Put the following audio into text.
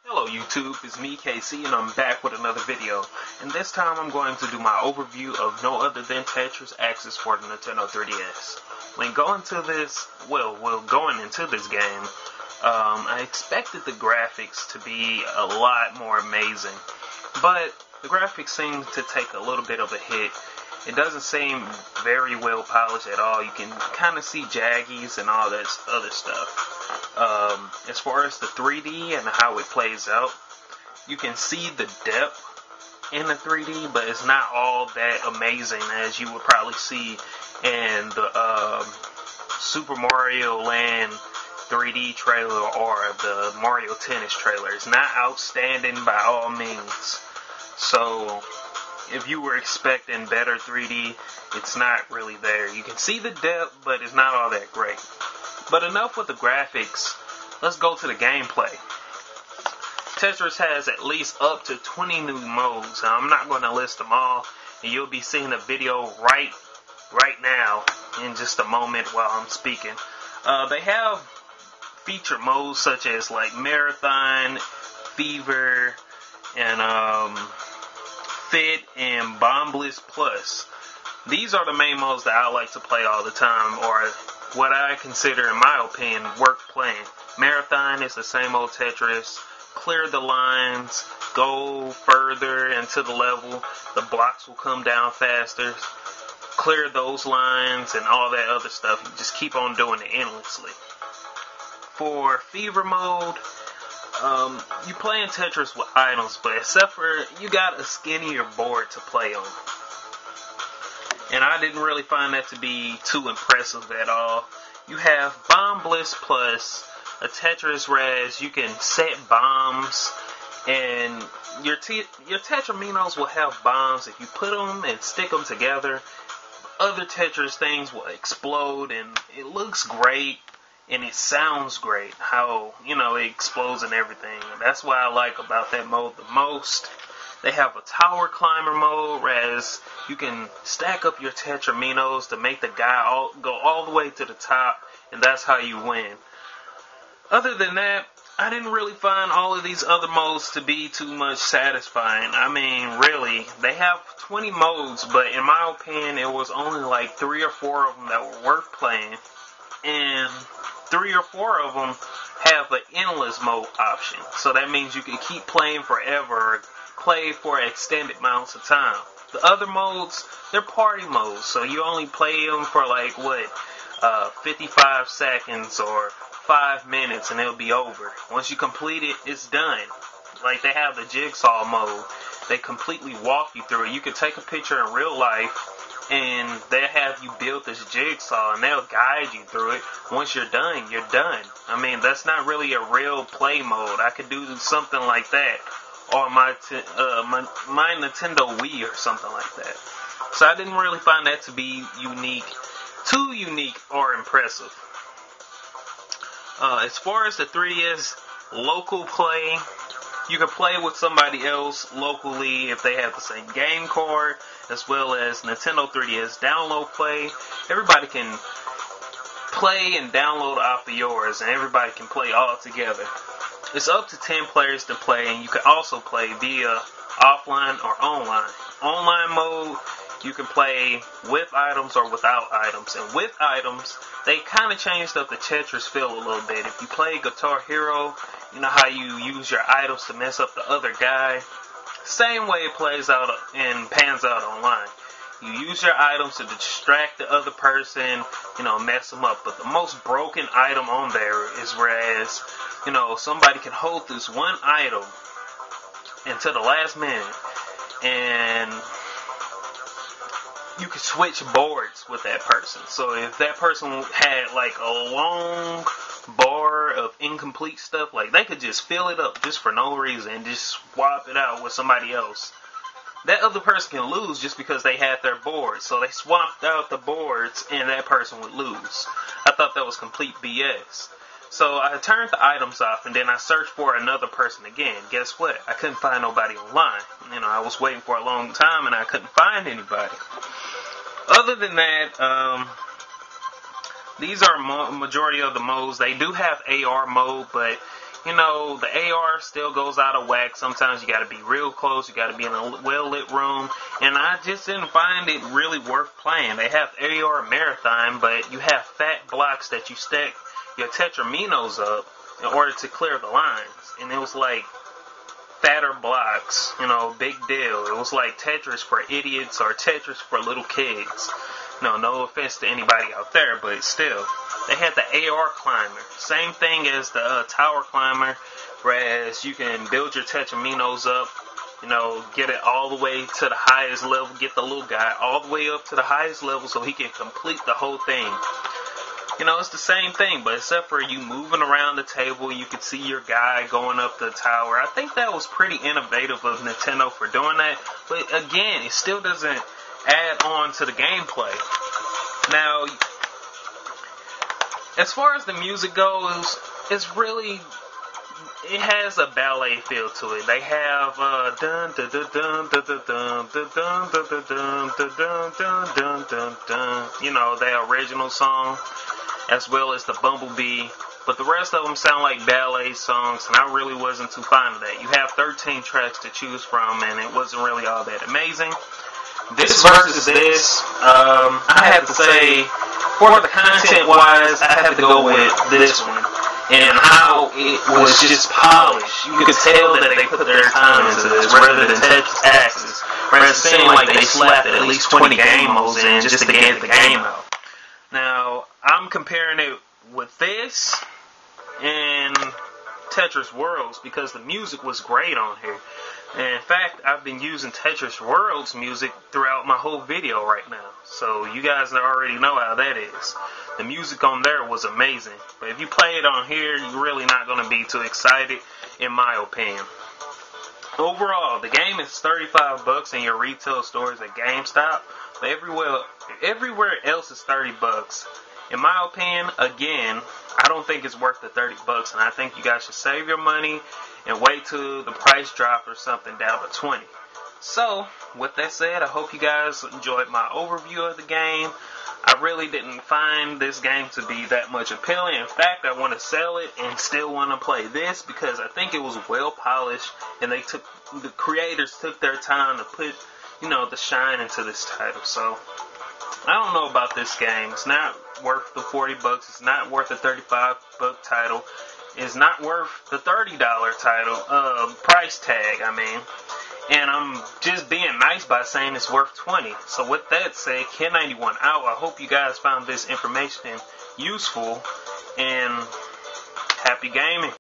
Hello YouTube, it's me KC and I'm back with another video, and this time I'm going to do my overview of no other than Tetris Axis for the Nintendo 3DS. When going into this game, I expected the graphics to be a lot more amazing, but the graphics seem to take a little bit of a hit. It doesn't seem very well polished at all. You can kind of see jaggies and all that other stuff. As far as the 3D and how it plays out, you can see the depth in the 3D, but it's not all that amazing as you would probably see in the Super Mario Land 3D trailer or the Mario Tennis trailer. It's not outstanding by all means. So if you were expecting better 3D, it's not really there. You can see the depth, but it's not all that great. But enough with the graphics. Let's go to the gameplay. Tetris has at least up to 20 new modes. Now, I'm not going to list them all, and you'll be seeing the video right now in just a moment while I'm speaking. They have feature modes such as like Marathon, Fever, and Fit and Bombless Plus. These are the main modes that I like to play all the time, or what I consider, in my opinion, worth playing. Marathon is the same old Tetris. Clear the lines, go further into the level, the blocks will come down faster. Clear those lines and all that other stuff. You just keep on doing it endlessly. For Fever mode, you play in Tetris with items, but except for you got a skinnier board to play on. And I didn't really find that to be too impressive at all. You have Bomb Bliss Plus, a Tetris Raz. You can set bombs, and your Tetraminos will have bombs. If you put them and stick them together, other Tetris things will explode, and it looks great. And it sounds great, how, it explodes and everything. That's what I like about that mode the most. They have a tower climber mode, whereas you can stack up your Tetraminos to make the guy go all the way to the top, and that's how you win. Other than that, I didn't really find all of these other modes to be too much satisfying. I mean, really, they have 20 modes, but in my opinion, it was only like 3 or 4 of them that were worth playing. And 3 or 4 of them have an endless mode option. So that means you can keep playing forever or play for extended amounts of time. The other modes, they're party modes. So you only play them for 55 seconds or 5 minutes and it'll be over. Once you complete it, it's done. Like they have the jigsaw mode. They completely walk you through it. You can take a picture in real life and they'll have you build this jigsaw and they'll guide you through it. Once you're done, you're done. I mean, that's not really a real play mode. I could do something like that on my Nintendo Wii or something like that. So I didn't really find that to be too unique or impressive. As far as the 3DS local play, you can play with somebody else locally if they have the same game card, as well as Nintendo 3DS download play. Everybody can play and download off of yours, and everybody can play all together. It's up to 10 players to play, and you can also play via offline or online. Online mode, you can play with items or without items. And with items, they kind of changed up the Tetris feel a little bit. If you play Guitar Hero, you know how you use your items to mess up the other guy. Same way it plays out and pans out online. You use your items to distract the other person, mess them up. But the most broken item on there is whereas, somebody can hold this one item until the last minute, and you can switch boards with that person. So if that person had a long bar of incomplete stuff, they could just fill it up just for no reason and just swap it out with somebody else. That other person can lose just because they had their boards. So they swapped out the boards and that person would lose. I thought that was complete BS. So I turned the items off and then I searched for another person again. Guess what? I couldn't find nobody online. I was waiting for a long time and I couldn't find anybody. Other than that, these are majority of the modes. They do have AR mode, but you know, the AR still goes out of whack. Sometimes you got to be real close. You got to be in a well-lit room. And I just didn't find it really worth playing. They have AR Marathon, but you have fat blocks that you stack your Tetraminos up in order to clear the lines. And it was like fatter blocks, you know, big deal. It was like Tetris for idiots or Tetris for little kids. No offense to anybody out there, but still. They had the AR climber. Same thing as the tower climber, whereas you can build your Tetraminos up, you know, get it all the way to the highest level, get the little guy all the way up to the highest level so he can complete the whole thing. You know, it's the same thing, but except for you moving around the table, you could see your guy going up the tower. I think that was pretty innovative of Nintendo for doing that, but again, it still doesn't add on to the gameplay. Now, as far as the music goes, it's really, it has a ballet feel to it. They have dun dun dun dun dun dun dun dun dun dun dun dun dun dun, you know, the original song, as well as the Bumblebee. But the rest of them sound like ballet songs, and I really wasn't too fond of that. You have 13 tracks to choose from, and it wasn't really all that amazing. This versus this, I have to say, for the content-wise, I have to go with this one. And how it was just polished. You could tell that they put their time into this rather than Tetris Axis. Whereas it seemed like they slapped at least 20 game modes in just to get the game out. Now, I'm comparing it with this and Tetris Worlds because the music was great on here. And in fact, I've been using Tetris Worlds music throughout my whole video right now. So you guys already know how that is. The music on there was amazing. But if you play it on here, you're really not going to be too excited, in my opinion. Overall, the game is $35 in your retail stores at GameStop. But everywhere else is $30. In my opinion, again, I don't think it's worth the $30, and I think you guys should save your money and wait till the price drop or something down to 20. So, with that said, I hope you guys enjoyed my overview of the game. I really didn't find this game to be that much appealing. In fact, I want to sell it and still want to play this because I think it was well polished, and the creators took their time to put, you know, the shine into this title. So, I don't know about this game. It's not worth the $40. It's not worth the $35 title. It's not worth the $30 title, price tag, I mean. And I'm just being nice by saying it's worth $20. So with that said, Ken91 out. I hope you guys found this information useful, and happy gaming.